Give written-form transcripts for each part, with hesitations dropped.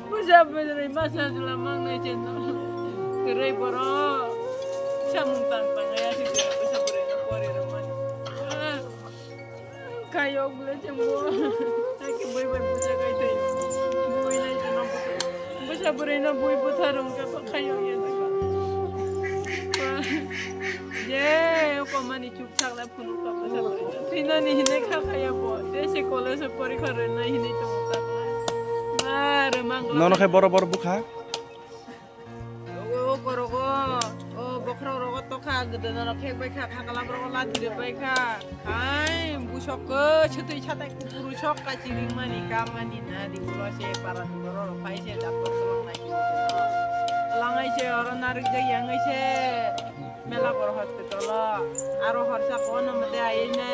Busa benerin masa sudah mangai channel. Kerai boro. Samung tang ya sih busa benerin kori ramai. Kayo boleh cembo. Lagi boy busa kayak itu. Boy lagi jangan busa benerin boy putarung ke kayo ya tuh. 예, 오빠만이 죽착 나쁜 오빠 보셔. 피나니 히네 카카야 뭐. 대시 콜에서 꼬리카를 나 히네 좀 오다. 아, 르망. 너는 해 버러 부카? 오, 거러고. 버크러고 또 카. 그대는 케이크베카 카칼라브로 라티르베카. 아이, 무쇼크. 셔도 차다 부르쇼 같이 링만이 까만이나 디블로세 파라디로 파이세 잡고 나이. 랑아이세 어른나르게 양아이세 Melapor hospital aro harsa kono mate aine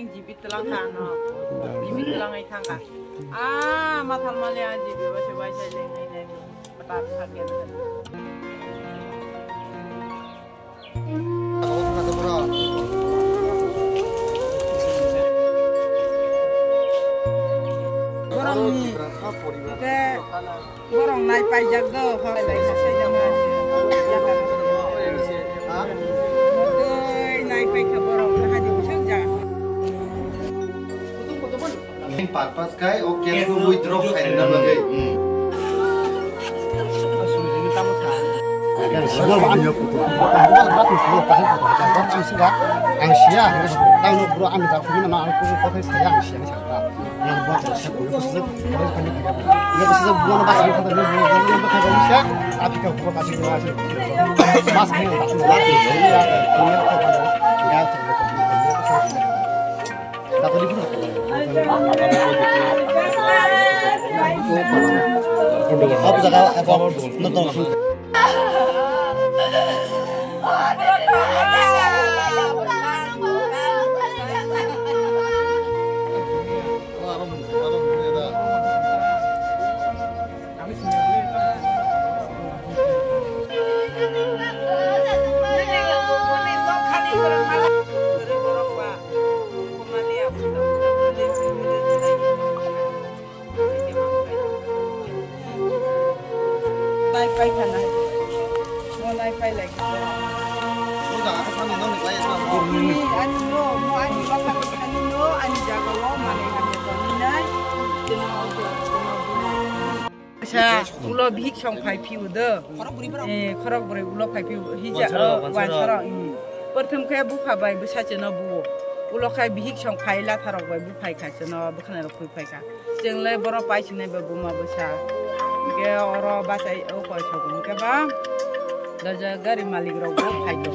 yang jibit lang kano jibit lang ai thangka mathal male aji base base leng ai patar thaken borong nai pai jag do hoi lai sa jam Pas kai oke tu withdraw file na bagay. Kan semua banyak itu. Tahu berapa semua tahu berapa ang sih ang sia tahu no bro ang tak punya nama aku kau saya ang sia siapa yang buat saya aku sebab harus panik dia sebab bukan bahasa kita dia bukan bahasa Indonesia tapi kau bukan kasih dua aja mas ini tak lagi jadi ya punya apa ya tak tadi pun apa jaga apa nonton Pai kana. Mo nai pai lagi. Ni dah apa kan nong ni saya sama. Ni ani no, mo ani ba kan ani no, ani jaga lo mane kami ko ni nai. Sa ulo bihik song pai piu de. Khorok buri ulo pai piu hija wan sara. Pertama kaya buka bai besar cina bu. Ulo kaya bihik song pai la tharok bai bu pai ka cina bukan ada kui pai ka. Jeng le boro pai cina bu ma besar. Ke oro bahasa ko chogun ke ba daja gari malik ro go phaito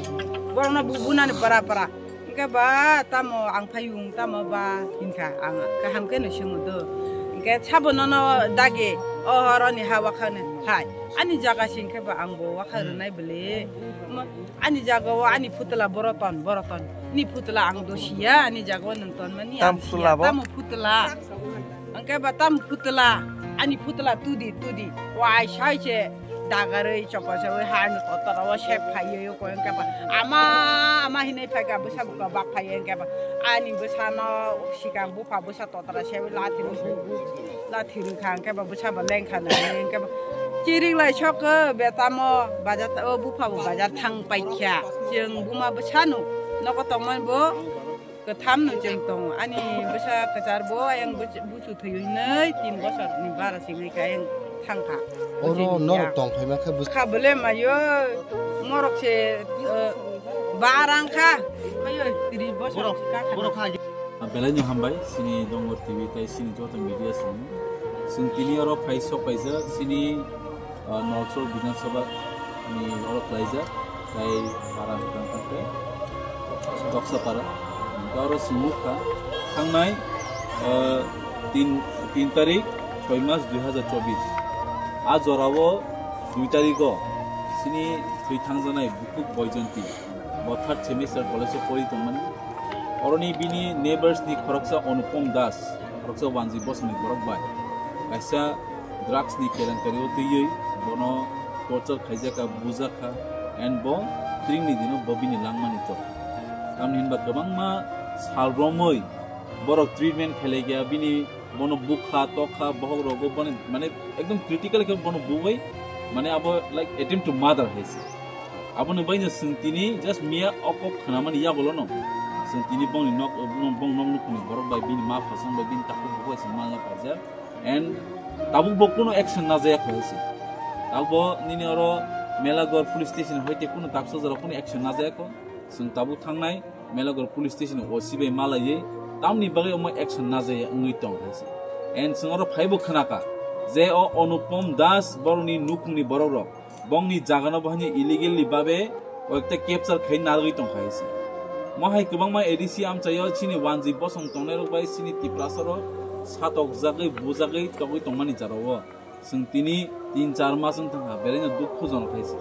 borna bubuna ne para ke ba tamo ang phayung tamo ba hinka ang ka ham ke no shumudo ke chabono no dage o horo ni hawa khane hai ani jaga sing ke ba ang bo wa khar nai bele ani jaga wa ani putla boroton ni putla ang dosia ani jaga nonton mani tam putla ang ke ba tam putla ani putla tudi wai sai che dagare chopa se han totora wa chef phayo ko en ka ba ama hinai phai ka busa ka bak phai en ka ba ani busa no sikang bu pha busa totora se la thiru khang ka ba busa ba leng khan en ka ba chiring lai chok beta mo bazar bu pha bazar thang pai kya jeng buma busa no ko tongman bo ke tham no jeng tong ani busa kejar bo yang busu thuyu nei tim go sar ni bara singai ka en thangka oro norok tong phai ma kha bole mayo ngorok se barang kha mayo tiri bo sar ka belanya hambai sini dongor tv tai sini jota media sing tini oro phai so paisa sini northro binan sabha ni oro plaza tai barang kan pe doksa para oro simuka khangnai 3 tarik 6 Mac 2024 आज जरावो 2 तारिखो सिनी थै थांजानाय बुकुक बयजंती third semester college परि दंमोन अरनि बिनि नेबार्स नि खरकसा अनुपम दास खरकसा वानजि बसनि बरक bye कायसा drugs नि केलेंकारियाव दैयै बनो टर्चर खायजाका बुजाखा एन्ड बो ट्रिंनि दिनो बबिनि लांमानि जब आमनि होनबा गोबां मा सालब्रमै बरक ट्रिटमेन्ट खेलेगिया बिनि bono bukha tokha bohog rogo mane ekdom critical ke bono buwai mane abo like attempt to murder haisi abo ne baina sintini just mia okop khanamani ya bolo no sintini bong nok bong nom kuni borok bai bin ma fasang bai bin tapu buwai sima ya kaja and tabu bokuno action na jaya haisi tabo nini oro melagor police station hoite kuno takso jara kuno action na jaya ko sing tabu thangnai melagor police station osibe malaye tamni bage omo action na jaya ngui tong haisi and singoro phaibo khanaka je o Anupam Das boroni nukni bororo bongni jagana bahani illegally babe oekta capture khain nargui tong khaisi mahai kubangma ADC am chayo chini wanji bosong tonero bai sini tiprasaro satok jagai bujagai togui tongmani jarawo sing tini 3-4 ma sing thanga berena dukhu jon khaisi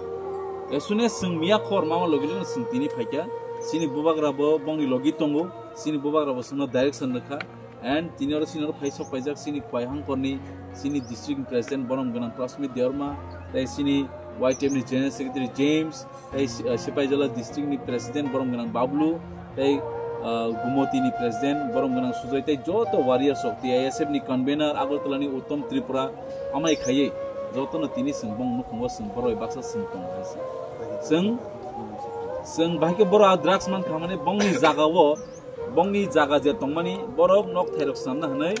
esune sing miya khor mama logile sing tini phaika sini bubagrabo bongni logi tongo sini bubagrabo sino direction rakha and tinoro sinoro phaisa paijak sini kwaihang korni sini district president borom ganang Prasmit Deorma tai sini YTM ni general secretary James tai Sipaijala district ni president borom ganang Bablu tai Gumoti ni president borom ganang Sujoy tai joto warrior shokti ISF ni convener Agartala ni Uttam Tripura amai khaye joto no tini singbong nukhongo singboroi baksa singtong haisi sing bahike boro drugs man khamane bongni jaga je tongmani borok nok thairok samna hanai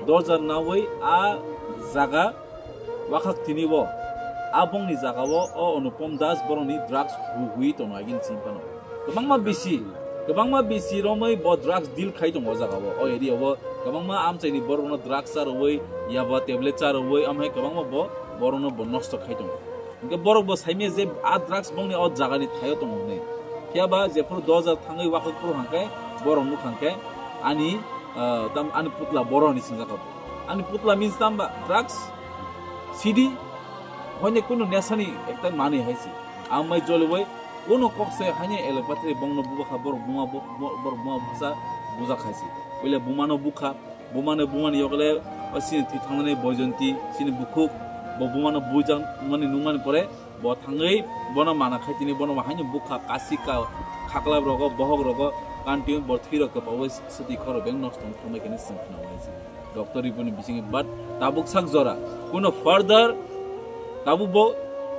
dojar nawai a jaga wakhak tinibo a bongni jaga wo o Anupam Das boroni drugs hui tono agin simpano kabangma bisi romai bo drugs deal khai tong o jaga wo o area wo kabangma amchaini borono drugs char woi yaba tablet char woi amhai kabangma bo borono bo nosto khai tong ge borok bo saime je a drugs bongni o jaga ni thayo tong ne kyaba jefur dojar thangai wakhak pro hangkai borong nu khangke ani tam ani putla boroni sinjaka ani putla means tamba drugs CD hoine kuno nesani ekta mani haisi amai jolwai kuno kokse hanye elopatri bongno buba khabor buma basa buza khaisi oile bumano bumani yogale asin ti thangne bojonti sini bukhuk bo bumano bujang mani numani pore bo thangai bona mana khaitini bona hanye bukha kasika khakla rogo bohog rogo kantiu borthiro ka pawes sudi khoro beng nostom thomai kene sangna hoise doctor ipuni bisingi but tabuk sak jora kuno further tabu bo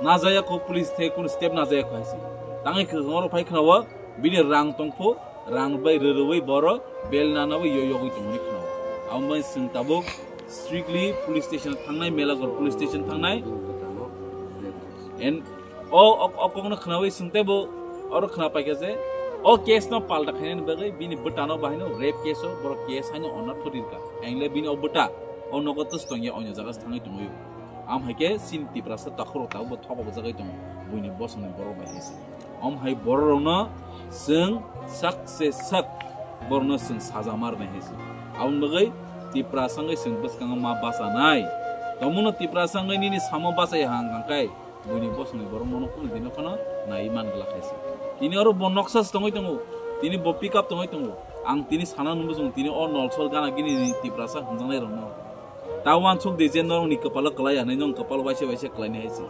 na jaya ko police the kuno step na jaya khaisi tangai khoro phai khnawa bini rang tongpho rang bai reroi boro bel nanawi yoyogoi tongni khnawa ambai sing tabuk strictly police station thangnai melagor police station thangnai and o kongna khnawi singtebo oro khna paikase o case no palta khaine bagai bini butano bahino rape case o boro case haino honor thorirka engle bini o buta o nogotus tongya onya jagas thangai tongoyo am haike sin tiprasa takhro ta bo thobo jagai tong buini bosone boro bahisi am hai boro no sing sak borno sing saja mar na hesi am bagai tiprasangai sing baskang ma basa nai tomuno tiprasangai ni samo basa hang kai buini bosone boro mono kuno dino kono na iman gala khaisi tini oro bonoksas tongoi tongo tini bo pick up tongoi tongo ang tini sana numbu jong tini or nolsol gana gini tiprasa hunjangai rongno tawan chuk de jenor ni kapala kalaya nai nong kapal waise kalai ni haisi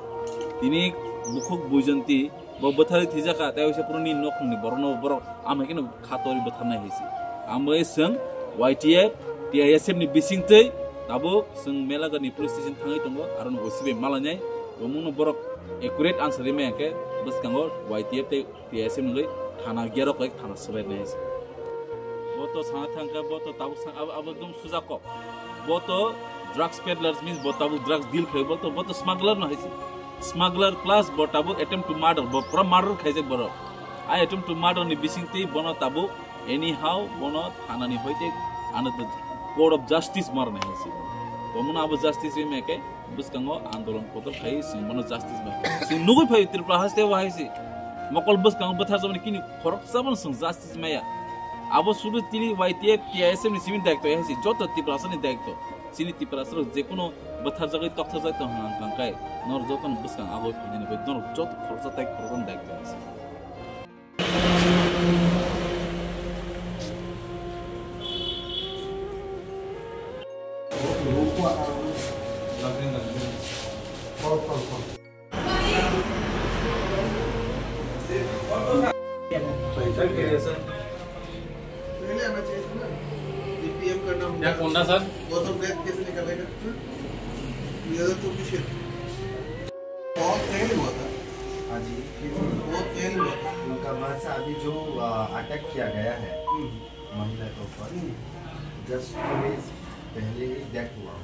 tini bukhuk bujanti bo bothari thijaka taise puroni nokni borno borok amhekino khatori bothanai haisi ambai seng YTF TISF ni bisingtei tabo seng melaga ni police station thangai tongo aron osibe malanyai bomuno borok accurate answer me ke bas kangor YTF te TSM ngai thana gyaro kai thana sabai ne boto sana thangka boto tabu sang abadum sujako boto drugs peddlers means boto drugs deal khai boto smuggler no haisi smuggler plus boto attempt to murder bo pro murder khaise boro I attempt to murder ni bising te bono tabu anyhow bono thana ni hoite another court of justice marne haisi tomuna abo justice me ke buskango आंदोलन को तो भाई सिंगमनो justice में सिंग नुगै भाई त्रिपुरा हस्ते वाइसी मकल buskango बथा जमने किनि फरक सबन सिंग जस्टिस में या अब सुरु तिनी YTF TISM नि सिमिन दायित्व हेसि जत त्रिपुरा सनि दायित्व सिनि त्रिपुरा सर जेकुनो बथा जगै तख्था जाय त हांकांकाय नर जतन buskan आगो फिदिनि बे दन जत खरसा ताय खरसन दायित्व हेसि क्या कौन सा सर? बहुत तेल हुआ था। हाँ जी, बहुत तेल हुआ था। उनका वहाँ से अभी जो अटैक किया गया है महिला के ऊपर, जस्ट 2 days पहले ही डेथ हुआ।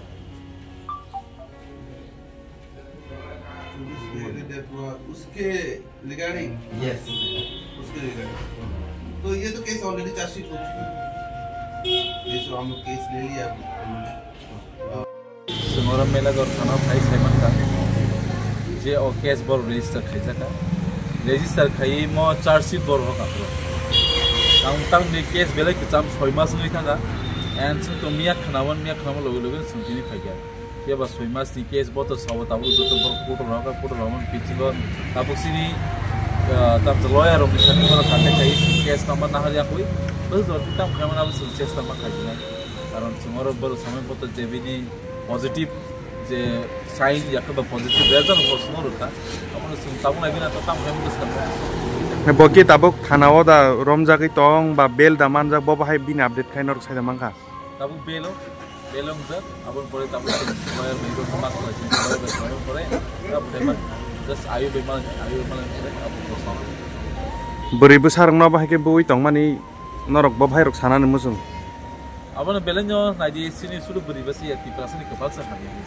डेथ हुआ उसके रिगार्डिंग? यस, उसके रिगार्डिंग। तो ये तो केस ऑलरेडी चार्जशीट हो चुकी है, ये जो हम लोग केस ले लिया। Sengorang mela gor थाना भाई सेमन का जे ओ केस बर रजिस्टर खाइजा का रजिस्टर खाइ म चार्जशीट बर हो का आं तां नि केस बेले किचाम 6 मास नि थागा एन्ड जों तो मिया खानावन लोगो लोगो सोंथिनि फाइगा के बा 6 मास नि केस बतो साव ताबो जतो बर कोट रावन पिचिगो ताबो सिनि ताब लॉयर ऑफ दिसनि बर काटे खाइ केस नम्बर ना हलिया कोइ बस जति ताम खामना बस चेष्टा मा खाइना कारण समोर बर समय पतो जेबिनि पॉजिटिव जे साइन या कब पॉजिटिव रेजल्ट हो सुनो रुका अपन ताबो नागिना त ताम खाम दस करता बके ताबो थानाव दा रमजागै तंग बा बेल दा मानजाक बो बाहाय बिन अपडेट खाइनर साइदा मांखा ताबो बेलम ज अपन परे ताबो लॉयर मेगो समाज लाइसेंस परे अब फेमस जस्ट आयु बेमार परे अब बोरैबो सारंना बाहायके बोइ तंग मानि नरक बो भाइरक सानानो मोजों Abang belenyo naji sini sudah beribasi ya tiprasan ke falsa kami ini.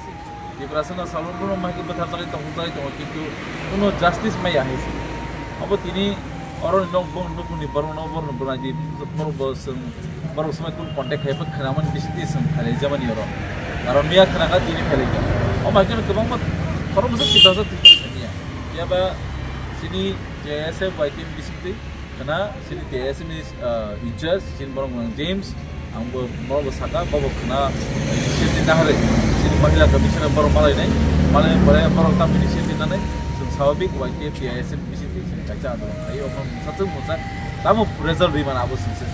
Tiprasan asalun pun rumah kita betul tadi কিন্তু কোনো justice mai ya sih. Apa tini orang nong ni baru naji baru semua tu kontak hai pak kenaman bisiti sem kali zaman ni orang. Kalau miak kenakan tini kali kan. Oh macam tu bang mat kalau masa tiprasan ya. Ya ba sini JSF YTM bisiti kena sini TSM is Inches sini barang James आंबो बाबो साका बाबो खना सिनि नाहरे सिनि महिला commissioner बर मालाय नै मालाय बरे बर तामिनि सिनि नानै जों स्वाभाविक वाइके पीआईएसएम बिसिनि काचा दं आयो हम सत्संग मोसा तामो रिजल्ट रिमान आबो सिनसेस